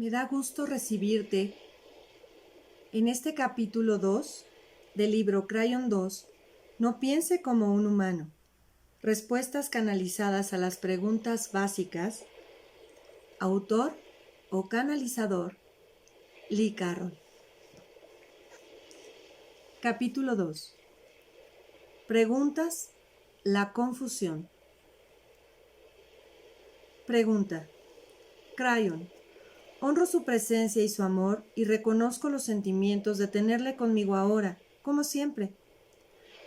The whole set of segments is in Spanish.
Me da gusto recibirte en este capítulo 2 del libro Crayon 2, No piense como un humano. Respuestas canalizadas a las preguntas básicas. Autor o canalizador, Lee Carroll. Capítulo 2. Preguntas, la confusión. Pregunta. Crayon. Honro su presencia y su amor y reconozco los sentimientos de tenerle conmigo ahora, como siempre.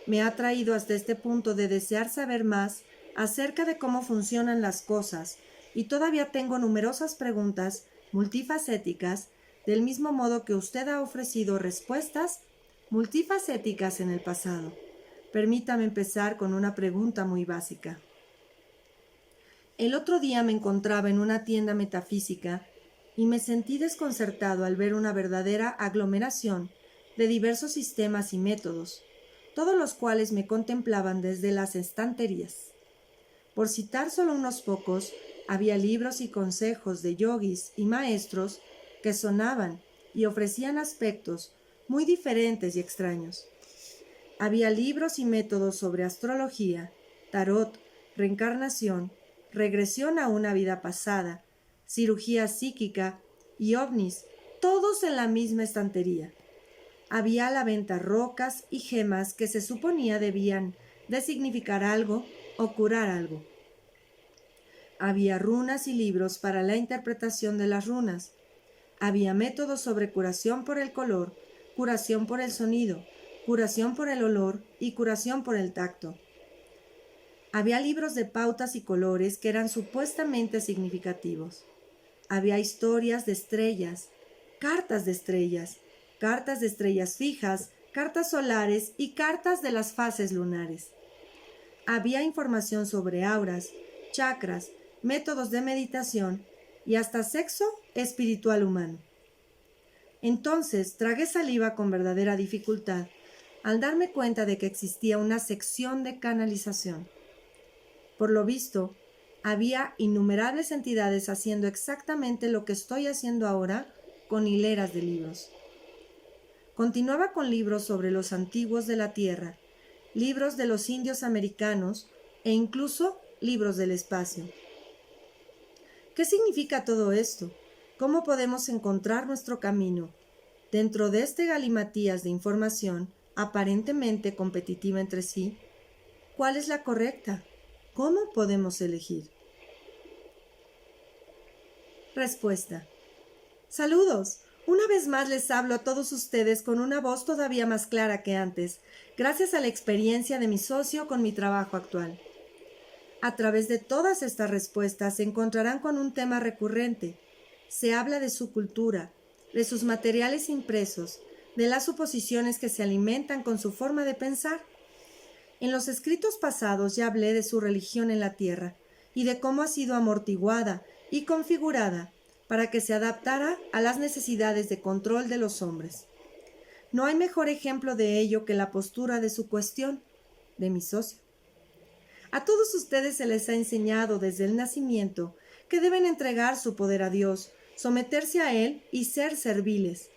Me ha traído hasta este punto de desear saber más acerca de cómo funcionan las cosas y todavía tengo numerosas preguntas multifacéticas, del mismo modo que usted ha ofrecido respuestas multifacéticas en el pasado. Permítame empezar con una pregunta muy básica. El otro día me encontraba en una tienda metafísica y me sentí desconcertado al ver una verdadera aglomeración de diversos sistemas y métodos, todos los cuales me contemplaban desde las estanterías. Por citar solo unos pocos, había libros y consejos de yogis y maestros que sonaban y ofrecían aspectos muy diferentes y extraños. Había libros y métodos sobre astrología, tarot, reencarnación, regresión a una vida pasada, cirugía psíquica y ovnis, todos en la misma estantería. Había a la venta rocas y gemas que se suponía debían de significar algo o curar algo. Había runas y libros para la interpretación de las runas. Había métodos sobre curación por el color, curación por el sonido, curación por el olor y curación por el tacto. Había libros de pautas y colores que eran supuestamente significativos. Había historias de estrellas, cartas de estrellas fijas, cartas solares y cartas de las fases lunares. Había información sobre auras, chakras, métodos de meditación y hasta sexo espiritual humano. Entonces tragué saliva con verdadera dificultad al darme cuenta de que existía una sección de canalización. Por lo visto, había innumerables entidades haciendo exactamente lo que estoy haciendo ahora con hileras de libros. Continuaba con libros sobre los antiguos de la Tierra, libros de los indios americanos e incluso libros del espacio. ¿Qué significa todo esto? ¿Cómo podemos encontrar nuestro camino? Dentro de este galimatías de información, aparentemente competitiva entre sí, ¿cuál es la correcta? ¿Cómo podemos elegir? Respuesta. Saludos. Una vez más les hablo a todos ustedes con una voz todavía más clara que antes, gracias a la experiencia de mi socio con mi trabajo actual. A través de todas estas respuestas se encontrarán con un tema recurrente. Se habla de su cultura, de sus materiales impresos, de las suposiciones que se alimentan con su forma de pensar. En los escritos pasados ya hablé de su religión en la tierra y de cómo ha sido amortiguada y configurada para que se adaptara a las necesidades de control de los hombres. No hay mejor ejemplo de ello que la postura de su cuestión, de mi socio. A todos ustedes se les ha enseñado desde el nacimiento que deben entregar su poder a Dios, someterse a Él y ser serviles.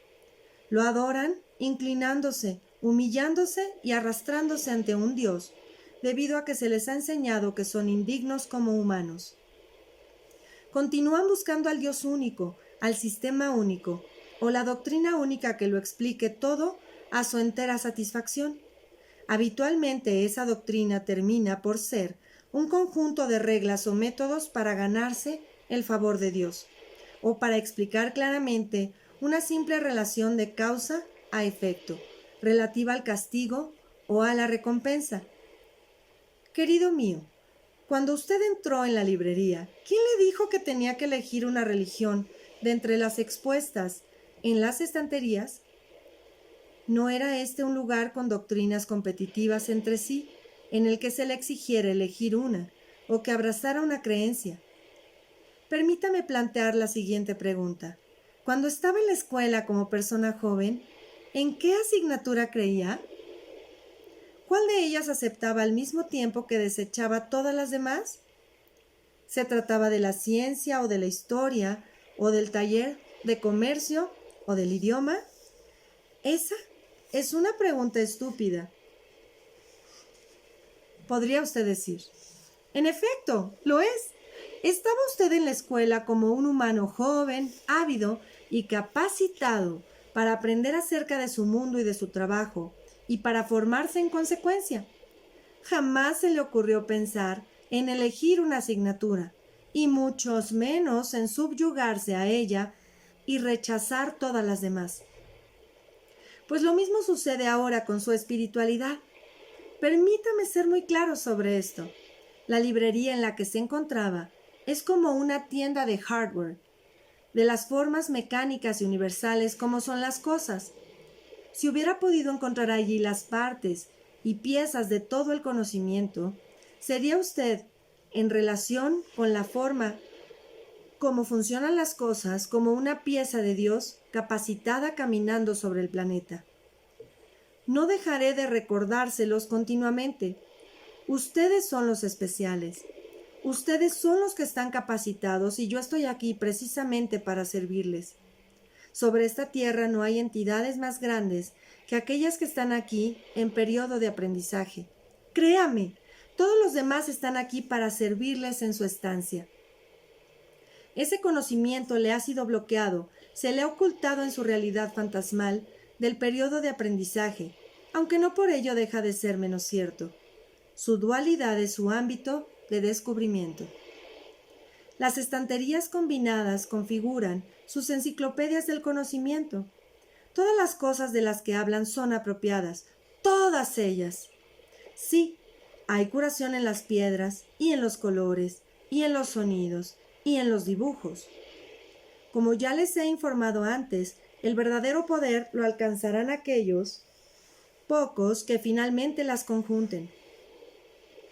Lo adoran inclinándose, humillándose y arrastrándose ante un Dios, debido a que se les ha enseñado que son indignos como humanos. Continúan buscando al Dios único, al sistema único, o la doctrina única que lo explique todo a su entera satisfacción. Habitualmente esa doctrina termina por ser un conjunto de reglas o métodos para ganarse el favor de Dios, o para explicar claramente una simple relación de causa a efecto, relativa al castigo o a la recompensa. Querido mío, cuando usted entró en la librería, ¿quién le dijo que tenía que elegir una religión de entre las expuestas en las estanterías? ¿No era este un lugar con doctrinas competitivas entre sí, en el que se le exigiera elegir una, o que abrazara una creencia? Permítame plantear la siguiente pregunta. Cuando estaba en la escuela como persona joven, ¿en qué asignatura creía? ¿Cuál de ellas aceptaba al mismo tiempo que desechaba todas las demás? ¿Se trataba de la ciencia o de la historia o del taller de comercio o del idioma? Esa es una pregunta estúpida, podría usted decir. En efecto, lo es. Estaba usted en la escuela como un humano joven, ávido y capacitado para aprender acerca de su mundo y de su trabajo, y para formarse en consecuencia. Jamás se le ocurrió pensar en elegir una asignatura, y muchos menos en subyugarse a ella y rechazar todas las demás. Pues lo mismo sucede ahora con su espiritualidad. Permítame ser muy claro sobre esto. La librería en la que se encontraba es como una tienda de hardware, de las formas mecánicas y universales como son las cosas. Si hubiera podido encontrar allí las partes y piezas de todo el conocimiento, sería usted, en relación con la forma como funcionan las cosas, como una pieza de Dios capacitada caminando sobre el planeta. No dejaré de recordárselos continuamente. Ustedes son los especiales. Ustedes son los que están capacitados y yo estoy aquí precisamente para servirles. Sobre esta tierra no hay entidades más grandes que aquellas que están aquí en periodo de aprendizaje. Créame, todos los demás están aquí para servirles en su estancia. Ese conocimiento le ha sido bloqueado, se le ha ocultado en su realidad fantasmal del periodo de aprendizaje, aunque no por ello deja de ser menos cierto. Su dualidad es su ámbito de descubrimiento. Las estanterías combinadas configuran sus enciclopedias del conocimiento. Todas las cosas de las que hablan son apropiadas, todas ellas. Sí, hay curación en las piedras, y en los colores, y en los sonidos, y en los dibujos. Como ya les he informado antes, el verdadero poder lo alcanzarán aquellos pocos que finalmente las conjunten.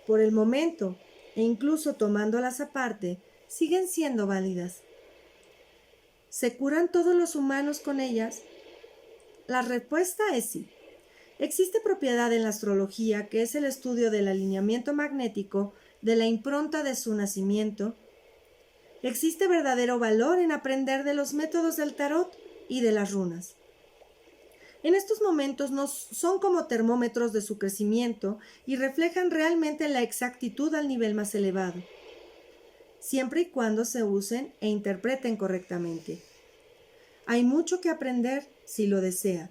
Por el momento, e incluso tomándolas aparte, siguen siendo válidas. ¿Se curan todos los humanos con ellas? La respuesta es sí. Existe propiedad en la astrología, que es el estudio del alineamiento magnético de la impronta de su nacimiento. Existe verdadero valor en aprender de los métodos del tarot y de las runas. En estos momentos no son como termómetros de su crecimiento y reflejan realmente la exactitud al nivel más elevado, siempre y cuando se usen e interpreten correctamente. Hay mucho que aprender, si lo desea,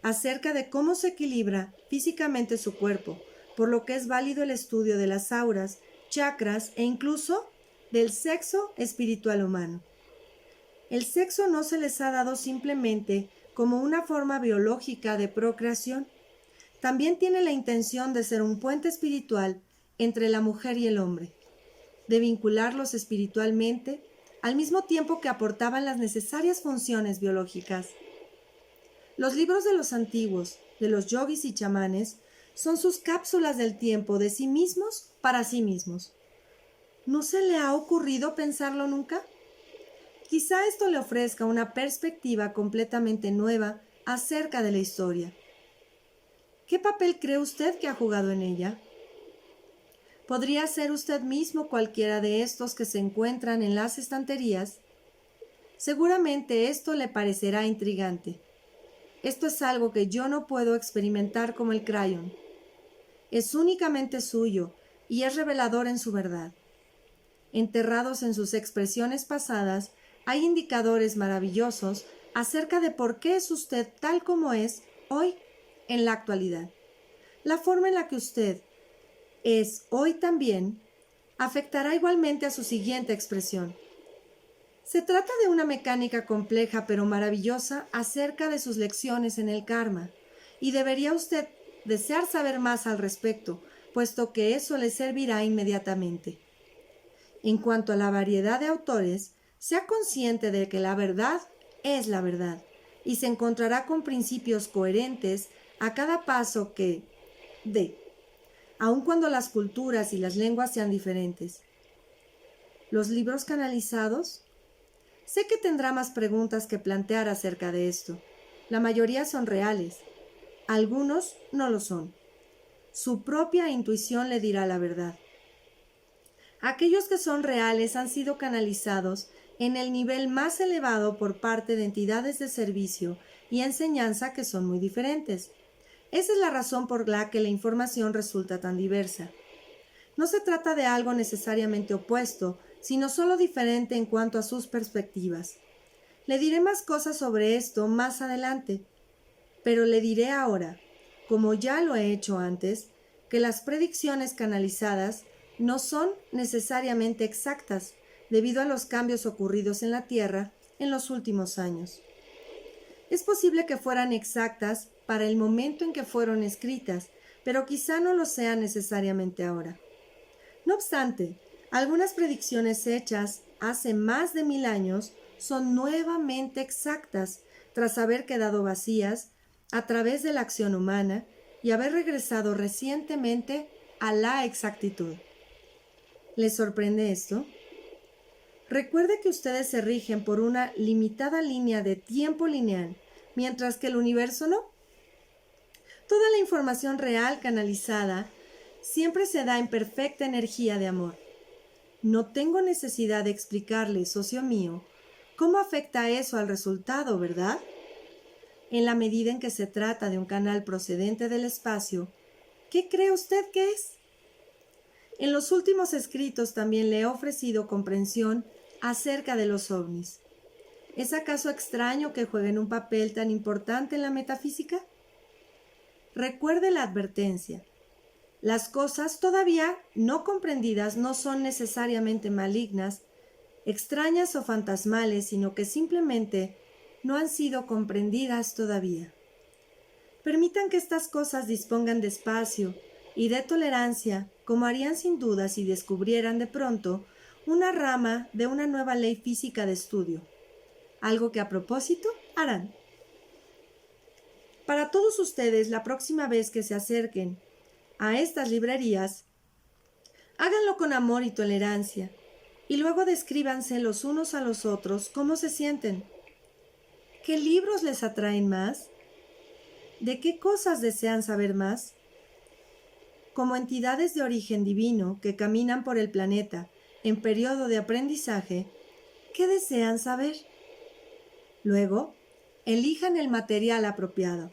acerca de cómo se equilibra físicamente su cuerpo, por lo que es válido el estudio de las auras, chakras e incluso del sexo espiritual humano. El sexo no se les ha dado simplemente como una forma biológica de procreación. También tiene la intención de ser un puente espiritual entre la mujer y el hombre, de vincularlos espiritualmente al mismo tiempo que aportaban las necesarias funciones biológicas. Los libros de los antiguos, de los yogis y chamanes, son sus cápsulas del tiempo de sí mismos para sí mismos. ¿No se le ha ocurrido pensarlo nunca? Quizá esto le ofrezca una perspectiva completamente nueva acerca de la historia. ¿Qué papel cree usted que ha jugado en ella? ¿Podría ser usted mismo cualquiera de estos que se encuentran en las estanterías? Seguramente esto le parecerá intrigante. Esto es algo que yo no puedo experimentar como el crayon. Es únicamente suyo y es revelador en su verdad. Enterrados en sus expresiones pasadas, hay indicadores maravillosos acerca de por qué es usted tal como es hoy en la actualidad. La forma en la que usted es hoy también afectará igualmente a su siguiente expresión. Se trata de una mecánica compleja pero maravillosa acerca de sus lecciones en el karma, y debería usted desear saber más al respecto, puesto que eso le servirá inmediatamente. En cuanto a la variedad de autores, sea consciente de que la verdad es la verdad, y se encontrará con principios coherentes a cada paso que dé, aun cuando las culturas y las lenguas sean diferentes. ¿Los libros canalizados? Sé que tendrá más preguntas que plantear acerca de esto. La mayoría son reales. Algunos no lo son. Su propia intuición le dirá la verdad. Aquellos que son reales han sido canalizados en el nivel más elevado por parte de entidades de servicio y enseñanza que son muy diferentes. Esa es la razón por la que la información resulta tan diversa. No se trata de algo necesariamente opuesto, sino solo diferente en cuanto a sus perspectivas. Le diré más cosas sobre esto más adelante, pero le diré ahora, como ya lo he hecho antes, que las predicciones canalizadas no son necesariamente exactas debido a los cambios ocurridos en la Tierra en los últimos años. Es posible que fueran exactas para el momento en que fueron escritas, pero quizá no lo sean necesariamente ahora. No obstante, algunas predicciones hechas hace más de 1000 años son nuevamente exactas tras haber quedado vacías a través de la acción humana y haber regresado recientemente a la exactitud. ¿Les sorprende esto? Recuerde que ustedes se rigen por una limitada línea de tiempo lineal, mientras que el universo no. Toda la información real canalizada siempre se da en perfecta energía de amor. No tengo necesidad de explicarle, socio mío, cómo afecta eso al resultado, ¿verdad? En la medida en que se trata de un canal procedente del espacio, ¿qué cree usted que es? En los últimos escritos también le he ofrecido comprensión acerca de los ovnis. ¿Es acaso extraño que jueguen un papel tan importante en la metafísica? Recuerde la advertencia. Las cosas todavía no comprendidas no son necesariamente malignas, extrañas o fantasmales, sino que simplemente no han sido comprendidas todavía. Permitan que estas cosas dispongan de espacio y de tolerancia, como harían sin duda si descubrieran de pronto una rama de una nueva ley física de estudio, algo que a propósito harán. Para todos ustedes, la próxima vez que se acerquen a estas librerías, háganlo con amor y tolerancia, y luego descríbanse los unos a los otros cómo se sienten. ¿Qué libros les atraen más? ¿De qué cosas desean saber más? Como entidades de origen divino que caminan por el planeta en periodo de aprendizaje, ¿qué desean saber? Luego, elijan el material apropiado.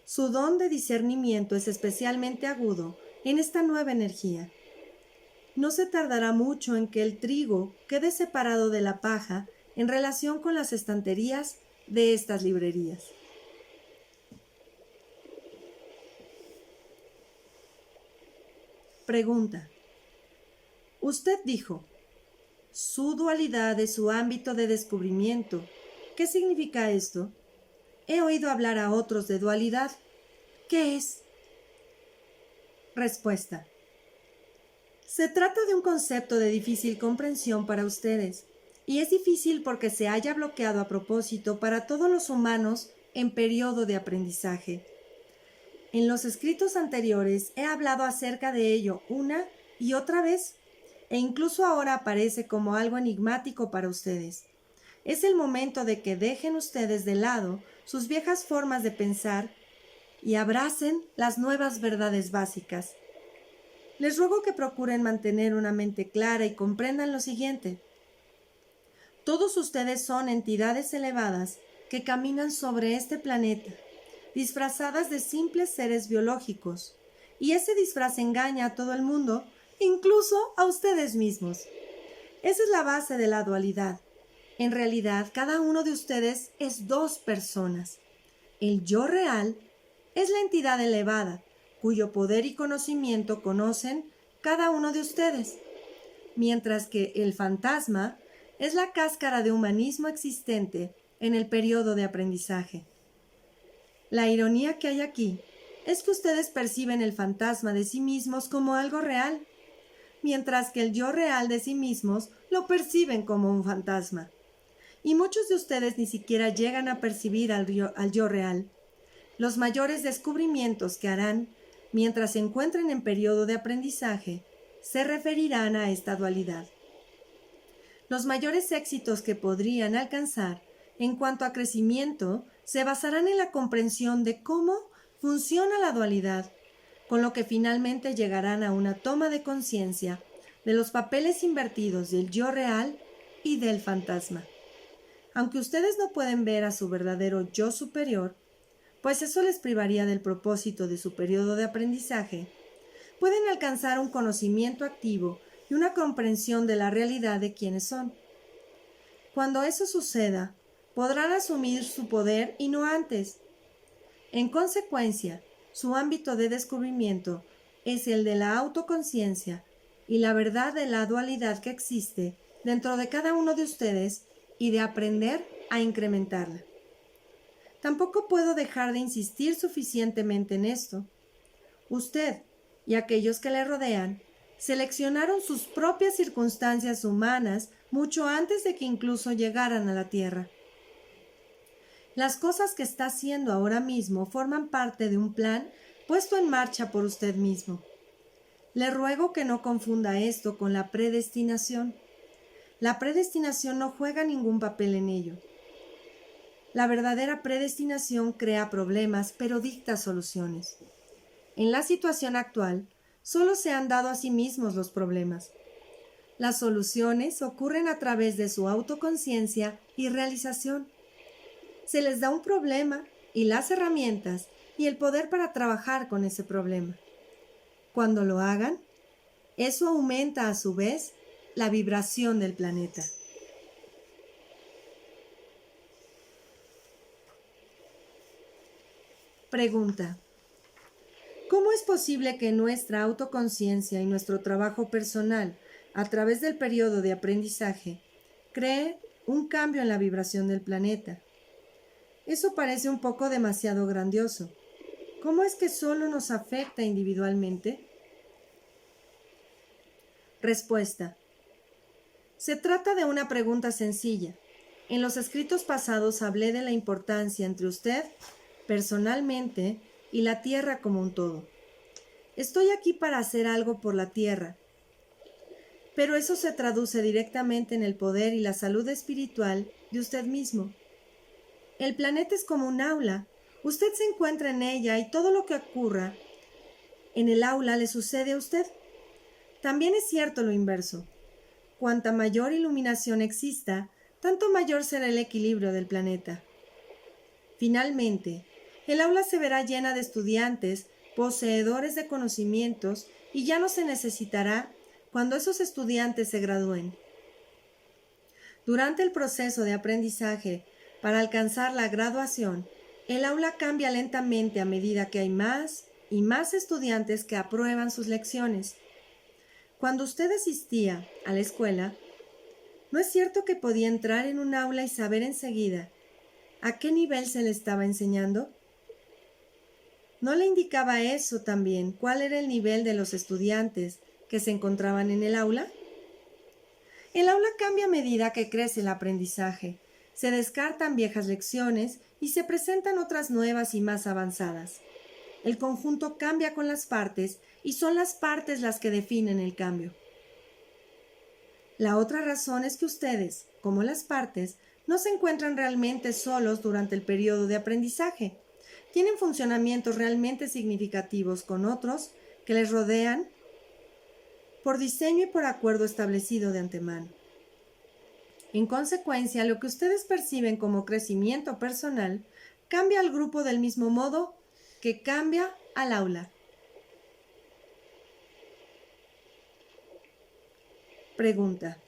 Su don de discernimiento es especialmente agudo en esta nueva energía. No se tardará mucho en que el trigo quede separado de la paja en relación con las estanterías de estas librerías. Pregunta. Usted dijo, su dualidad es su ámbito de descubrimiento. ¿Qué significa esto? He oído hablar a otros de dualidad. ¿Qué es? Respuesta. Se trata de un concepto de difícil comprensión para ustedes, y es difícil porque se haya bloqueado a propósito para todos los humanos en periodo de aprendizaje. En los escritos anteriores he hablado acerca de ello una y otra vez, e incluso ahora aparece como algo enigmático para ustedes. Es el momento de que dejen ustedes de lado sus viejas formas de pensar y abracen las nuevas verdades básicas. Les ruego que procuren mantener una mente clara y comprendan lo siguiente. Todos ustedes son entidades elevadas que caminan sobre este planeta, disfrazadas de simples seres biológicos, y ese disfraz engaña a todo el mundo, incluso a ustedes mismos. Esa es la base de la dualidad. En realidad, cada uno de ustedes es dos personas. El yo real es la entidad elevada, cuyo poder y conocimiento conocen cada uno de ustedes, mientras que el fantasma es la cáscara de humanismo existente en el periodo de aprendizaje. La ironía que hay aquí es que ustedes perciben el fantasma de sí mismos como algo real, mientras que el yo real de sí mismos lo perciben como un fantasma. Y muchos de ustedes ni siquiera llegan a percibir al yo real. Los mayores descubrimientos que harán mientras se encuentren en periodo de aprendizaje se referirán a esta dualidad. Los mayores éxitos que podrían alcanzar en cuanto a crecimiento se basarán en la comprensión de cómo funciona la dualidad, con lo que finalmente llegarán a una toma de conciencia de los papeles invertidos del yo real y del fantasma. Aunque ustedes no pueden ver a su verdadero yo superior, pues eso les privaría del propósito de su periodo de aprendizaje, pueden alcanzar un conocimiento activo y una comprensión de la realidad de quiénes son. Cuando eso suceda, podrán asumir su poder y no antes. En consecuencia, su ámbito de descubrimiento es el de la autoconciencia y la verdad de la dualidad que existe dentro de cada uno de ustedes y de aprender a incrementarla. Tampoco puedo dejar de insistir suficientemente en esto. Usted y aquellos que le rodean seleccionaron sus propias circunstancias humanas mucho antes de que incluso llegaran a la Tierra. Las cosas que está haciendo ahora mismo forman parte de un plan puesto en marcha por usted mismo. Le ruego que no confunda esto con la predestinación. La predestinación no juega ningún papel en ello. La verdadera predestinación crea problemas, pero dicta soluciones. En la situación actual, solo se han dado a sí mismos los problemas. Las soluciones ocurren a través de su autoconciencia y realización. Se les da un problema y las herramientas y el poder para trabajar con ese problema. Cuando lo hagan, eso aumenta a su vez la vibración del planeta. Pregunta: ¿cómo es posible que nuestra autoconciencia y nuestro trabajo personal a través del periodo de aprendizaje cree un cambio en la vibración del planeta? Eso parece un poco demasiado grandioso. ¿Cómo es que solo nos afecta individualmente? Respuesta: se trata de una pregunta sencilla. En los escritos pasados hablé de la importancia entre usted, personalmente, y la Tierra como un todo. Estoy aquí para hacer algo por la Tierra, pero eso se traduce directamente en el poder y la salud espiritual de usted mismo. El planeta es como un aula. Usted se encuentra en ella y todo lo que ocurra en el aula le sucede a usted. También es cierto lo inverso. Cuanta mayor iluminación exista, tanto mayor será el equilibrio del planeta. Finalmente, el aula se verá llena de estudiantes, poseedores de conocimientos, y ya no se necesitará cuando esos estudiantes se gradúen. Durante el proceso de aprendizaje, para alcanzar la graduación, el aula cambia lentamente a medida que hay más y más estudiantes que aprueban sus lecciones. Cuando usted asistía a la escuela, ¿no es cierto que podía entrar en un aula y saber enseguida a qué nivel se le estaba enseñando? ¿No le indicaba eso también cuál era el nivel de los estudiantes que se encontraban en el aula? El aula cambia a medida que crece el aprendizaje. Se descartan viejas lecciones y se presentan otras nuevas y más avanzadas. El conjunto cambia con las partes y son las partes las que definen el cambio. La otra razón es que ustedes, como las partes, no se encuentran realmente solos durante el periodo de aprendizaje. Tienen funcionamientos realmente significativos con otros que les rodean por diseño y por acuerdo establecido de antemano. En consecuencia, lo que ustedes perciben como crecimiento personal cambia al grupo del mismo modo que cambia al aula. Pregunta: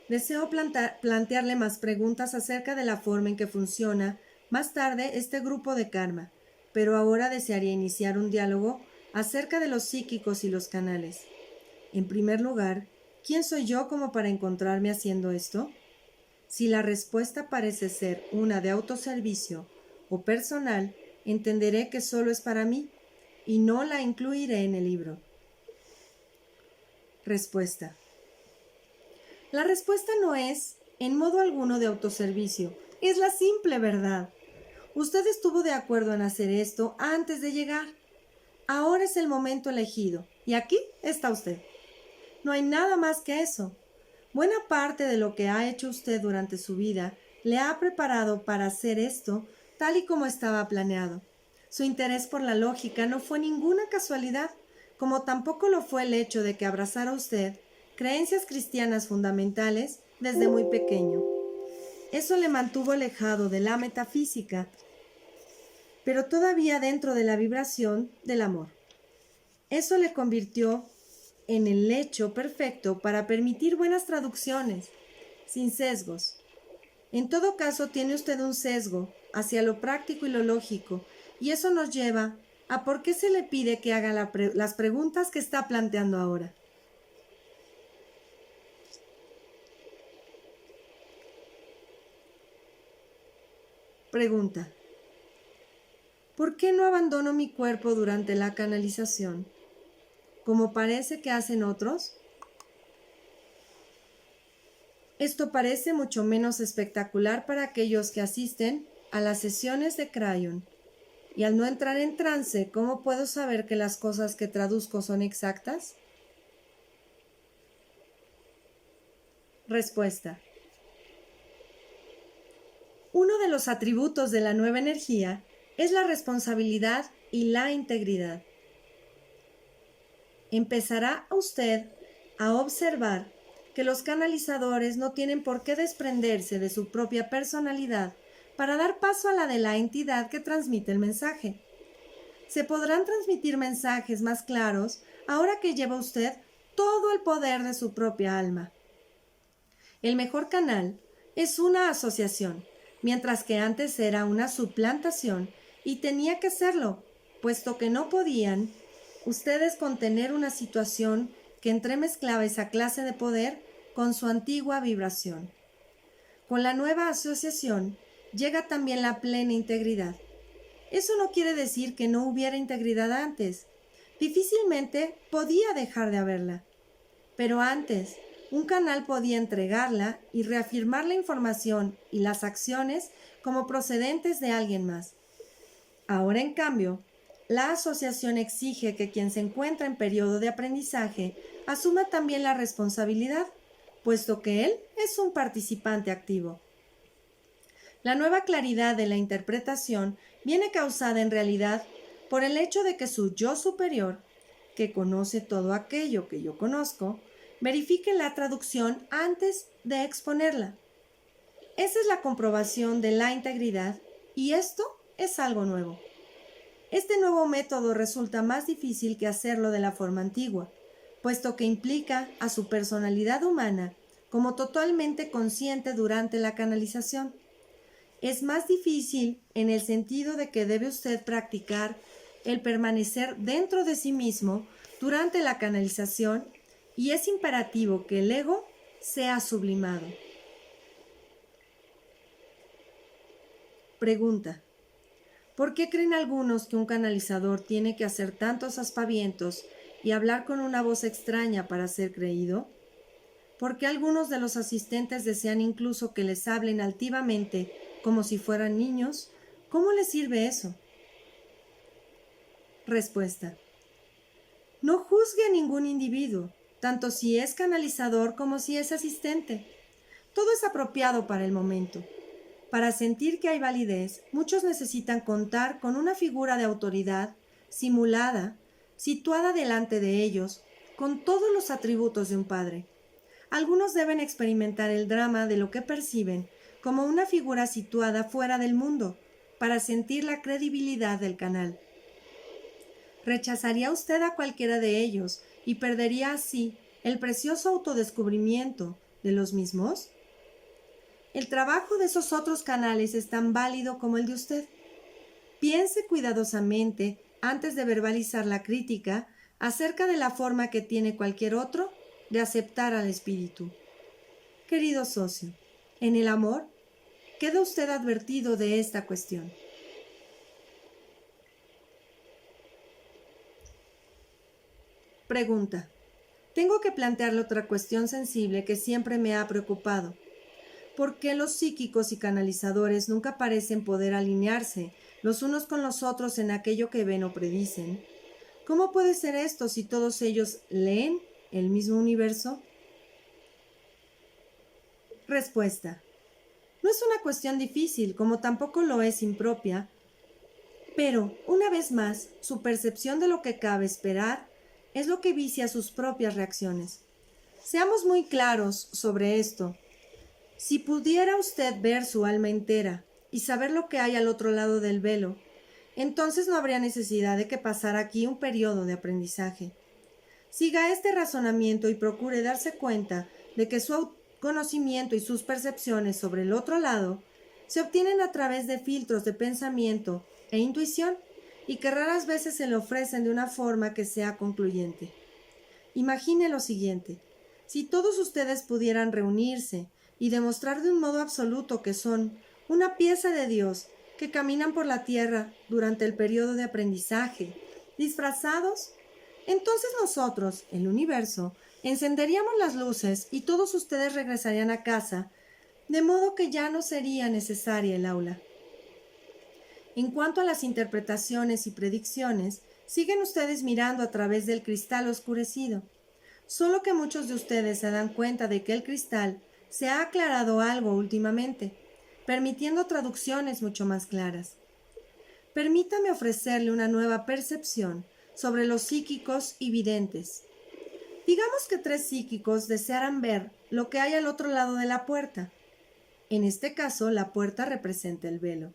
deseo plantearle más preguntas acerca de la forma en que funciona más tarde este grupo de karma, pero ahora desearía iniciar un diálogo acerca de los psíquicos y los canales. En primer lugar, ¿quién soy yo como para encontrarme haciendo esto? Si la respuesta parece ser una de autoservicio o personal, entenderé que solo es para mí y no la incluiré en el libro. Respuesta: la respuesta no es en modo alguno de autoservicio, es la simple verdad. Usted estuvo de acuerdo en hacer esto antes de llegar. Ahora es el momento elegido y aquí está usted. No hay nada más que eso. Buena parte de lo que ha hecho usted durante su vida le ha preparado para hacer esto tal y como estaba planeado. Su interés por la lógica no fue ninguna casualidad, como tampoco lo fue el hecho de que abrazara usted creencias cristianas fundamentales desde muy pequeño. Eso le mantuvo alejado de la metafísica, pero todavía dentro de la vibración del amor. Eso le convirtió en el lecho perfecto para permitir buenas traducciones, sin sesgos. En todo caso, tiene usted un sesgo hacia lo práctico y lo lógico, y eso nos lleva a por qué se le pide que haga las preguntas que está planteando ahora. Pregunta: ¿por qué no abandono mi cuerpo durante la canalización, como parece que hacen otros? Esto parece mucho menos espectacular para aquellos que asisten a las sesiones de Cryon. Y al no entrar en trance, ¿cómo puedo saber que las cosas que traduzco son exactas? Respuesta: uno de los atributos de la nueva energía es la responsabilidad y la integridad. Empezará usted a observar que los canalizadores no tienen por qué desprenderse de su propia personalidad para dar paso a la de la entidad que transmite el mensaje. Se podrán transmitir mensajes más claros ahora que lleva usted todo el poder de su propia alma. El mejor canal es una asociación, mientras que antes era una suplantación y tenía que serlo, puesto que no podían ustedes contener una situación que entremezclaba esa clase de poder con su antigua vibración. Con la nueva asociación llega también la plena integridad. Eso no quiere decir que no hubiera integridad antes. Difícilmente podía dejar de haberla. Pero antes, un canal podía entregarla y reafirmar la información y las acciones como procedentes de alguien más. Ahora, en cambio, la asociación exige que quien se encuentra en periodo de aprendizaje asuma también la responsabilidad, puesto que él es un participante activo. La nueva claridad de la interpretación viene causada en realidad por el hecho de que su yo superior, que conoce todo aquello que yo conozco, verifique la traducción antes de exponerla. Esa es la comprobación de la integridad y esto es algo nuevo. Este nuevo método resulta más difícil que hacerlo de la forma antigua, puesto que implica a su personalidad humana como totalmente consciente durante la canalización. Es más difícil en el sentido de que debe usted practicar el permanecer dentro de sí mismo durante la canalización y es imperativo que el ego sea sublimado. Pregunta: ¿por qué creen algunos que un canalizador tiene que hacer tantos aspavientos y hablar con una voz extraña para ser creído? ¿Por qué algunos de los asistentes desean incluso que les hablen altivamente como si fueran niños? ¿Cómo les sirve eso? Respuesta: no juzgue a ningún individuo, tanto si es canalizador como si es asistente. Todo es apropiado para el momento. Para sentir que hay validez, muchos necesitan contar con una figura de autoridad simulada, situada delante de ellos, con todos los atributos de un padre. Algunos deben experimentar el drama de lo que perciben como una figura situada fuera del mundo, para sentir la credibilidad del canal. ¿Rechazaría usted a cualquiera de ellos y perdería así el precioso autodescubrimiento de los mismos? El trabajo de esos otros canales es tan válido como el de usted. Piense cuidadosamente antes de verbalizar la crítica acerca de la forma que tiene cualquier otro de aceptar al espíritu. Querido socio, en el amor, queda usted advertido de esta cuestión. Pregunta: tengo que plantearle otra cuestión sensible que siempre me ha preocupado. ¿Por qué los psíquicos y canalizadores nunca parecen poder alinearse los unos con los otros en aquello que ven o predicen? ¿Cómo puede ser esto si todos ellos leen el mismo universo? Respuesta: no es una cuestión difícil, como tampoco lo es impropia, pero, una vez más, su percepción de lo que cabe esperar es lo que vicia sus propias reacciones. Seamos muy claros sobre esto. Si pudiera usted ver su alma entera y saber lo que hay al otro lado del velo, entonces no habría necesidad de que pasara aquí un periodo de aprendizaje. Siga este razonamiento y procure darse cuenta de que su conocimiento y sus percepciones sobre el otro lado se obtienen a través de filtros de pensamiento e intuición y que raras veces se le ofrecen de una forma que sea concluyente. Imagine lo siguiente: si todos ustedes pudieran reunirse y demostrar de un modo absoluto que son una pieza de Dios que caminan por la tierra durante el periodo de aprendizaje, disfrazados, entonces nosotros, el universo, encenderíamos las luces y todos ustedes regresarían a casa, de modo que ya no sería necesaria el aula. En cuanto a las interpretaciones y predicciones, siguen ustedes mirando a través del cristal oscurecido. Solo que muchos de ustedes se dan cuenta de que el cristal se ha aclarado algo últimamente, permitiendo traducciones mucho más claras. Permítame ofrecerle una nueva percepción sobre los psíquicos y videntes. Digamos que 3 psíquicos desearan ver lo que hay al otro lado de la puerta. En este caso, la puerta representa el velo.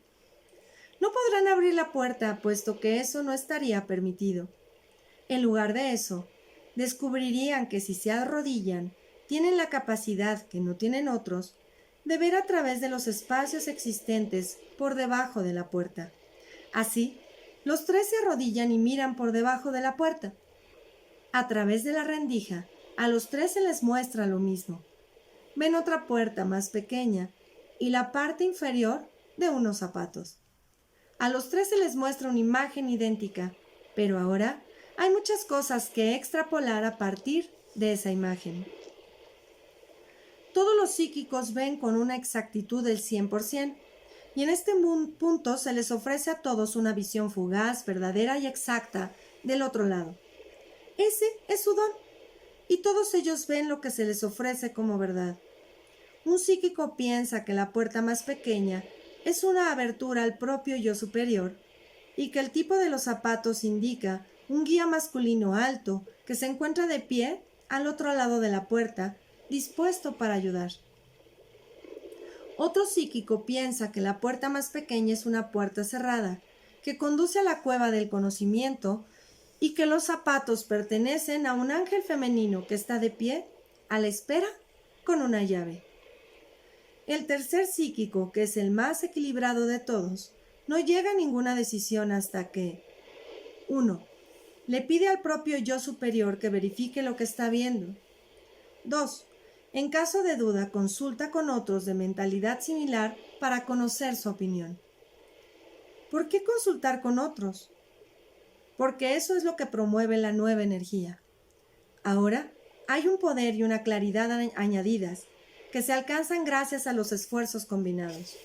No podrán abrir la puerta, puesto que eso no estaría permitido. En lugar de eso, descubrirían que si se arrodillan, tienen la capacidad que no tienen otros de ver a través de los espacios existentes por debajo de la puerta. Así, los 3 se arrodillan y miran por debajo de la puerta. A través de la rendija, a los 3 se les muestra lo mismo. Ven otra puerta más pequeña y la parte inferior de unos zapatos. A los 3 se les muestra una imagen idéntica, pero ahora hay muchas cosas que extrapolar a partir de esa imagen. Todos los psíquicos ven con una exactitud del 100%, y en este punto se les ofrece a todos una visión fugaz, verdadera y exacta del otro lado. Ese es su don, y todos ellos ven lo que se les ofrece como verdad. Un psíquico piensa que la puerta más pequeña es una abertura al propio yo superior, y que el tipo de los zapatos indica un guía masculino alto que se encuentra de pie al otro lado de la puerta, dispuesto para ayudar. Otro psíquico piensa que la puerta más pequeña es una puerta cerrada, que conduce a la cueva del conocimiento, y que los zapatos pertenecen a un ángel femenino que está de pie, a la espera, con una llave. El tercer psíquico, que es el más equilibrado de todos, no llega a ninguna decisión hasta que 1. Le pide al propio yo superior que verifique lo que está viendo. 2. En caso de duda, consulta con otros de mentalidad similar para conocer su opinión. ¿Por qué consultar con otros? Porque eso es lo que promueve la nueva energía. Ahora hay un poder y una claridad añadidas que se alcanzan gracias a los esfuerzos combinados.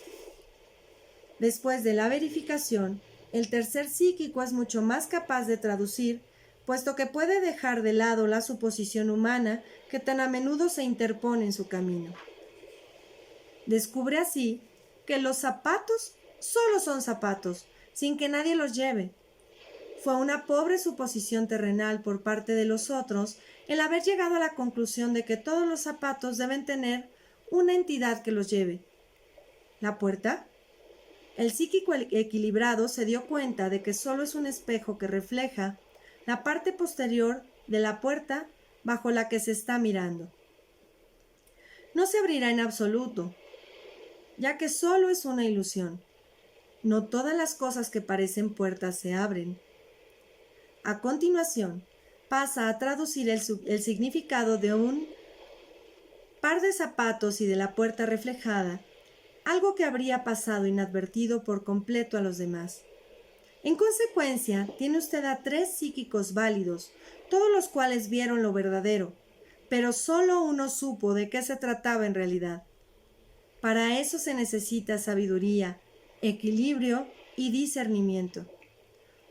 Después de la verificación, el tercer psíquico es mucho más capaz de traducir, puesto que puede dejar de lado la suposición humana que tan a menudo se interpone en su camino. Descubre así que los zapatos solo son zapatos, sin que nadie los lleve. Fue una pobre suposición terrenal por parte de los otros el haber llegado a la conclusión de que todos los zapatos deben tener una entidad que los lleve. ¿La puerta? El psíquico equilibrado se dio cuenta de que solo es un espejo que refleja la parte posterior de la puerta bajo la que se está mirando. No se abrirá en absoluto, ya que solo es una ilusión. No todas las cosas que parecen puertas se abren. A continuación, pasa a traducir el significado de un par de zapatos y de la puerta reflejada, algo que habría pasado inadvertido por completo a los demás. En consecuencia, tiene usted a 3 psíquicos válidos, todos los cuales vieron lo verdadero, pero solo uno supo de qué se trataba en realidad. Para eso se necesita sabiduría, equilibrio y discernimiento.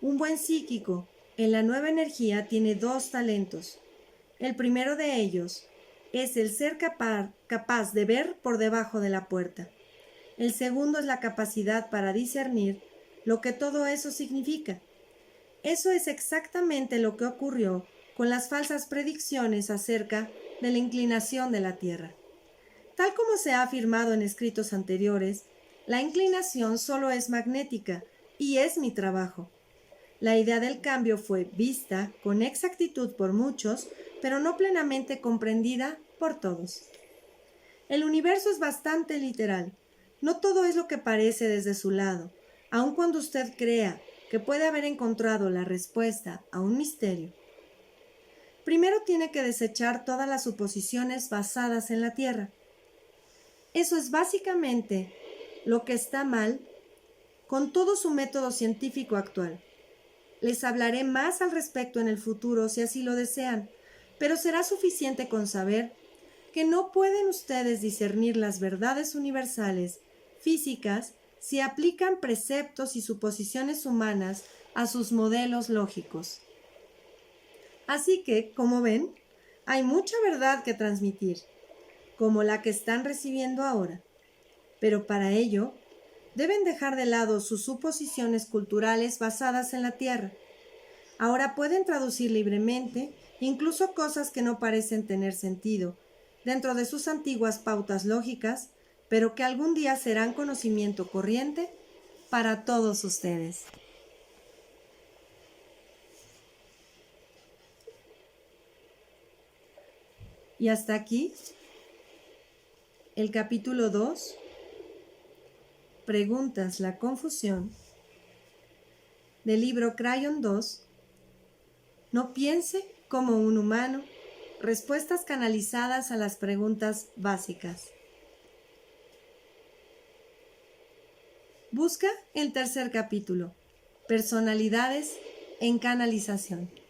Un buen psíquico en la nueva energía tiene 2 talentos. El primero de ellos es el ser capaz de ver por debajo de la puerta. El segundo es la capacidad para discernir lo que todo eso significa. Eso es exactamente lo que ocurrió con las falsas predicciones acerca de la inclinación de la Tierra. Tal como se ha afirmado en escritos anteriores, la inclinación solo es magnética y es mi trabajo. La idea del cambio fue vista con exactitud por muchos, pero no plenamente comprendida por todos. El universo es bastante literal. No todo es lo que parece desde su lado, aun cuando usted crea que puede haber encontrado la respuesta a un misterio. Primero tiene que desechar todas las suposiciones basadas en la Tierra. Eso es básicamente lo que está mal con todo su método científico actual. Les hablaré más al respecto en el futuro si así lo desean, pero será suficiente con saber que no pueden ustedes discernir las verdades universales, físicas, si aplican preceptos y suposiciones humanas a sus modelos lógicos. Así que, como ven, hay mucha verdad que transmitir, como la que están recibiendo ahora. Pero para ello, deben dejar de lado sus suposiciones culturales basadas en la Tierra. Ahora pueden traducir libremente, incluso cosas que no parecen tener sentido, dentro de sus antiguas pautas lógicas, pero que algún día serán conocimiento corriente para todos ustedes. Y hasta aquí el capítulo 2, Preguntas, la confusión, del libro Crayon 2, No piense como un humano, respuestas canalizadas a las preguntas básicas. Busca el tercer capítulo, Personalidades en canalización.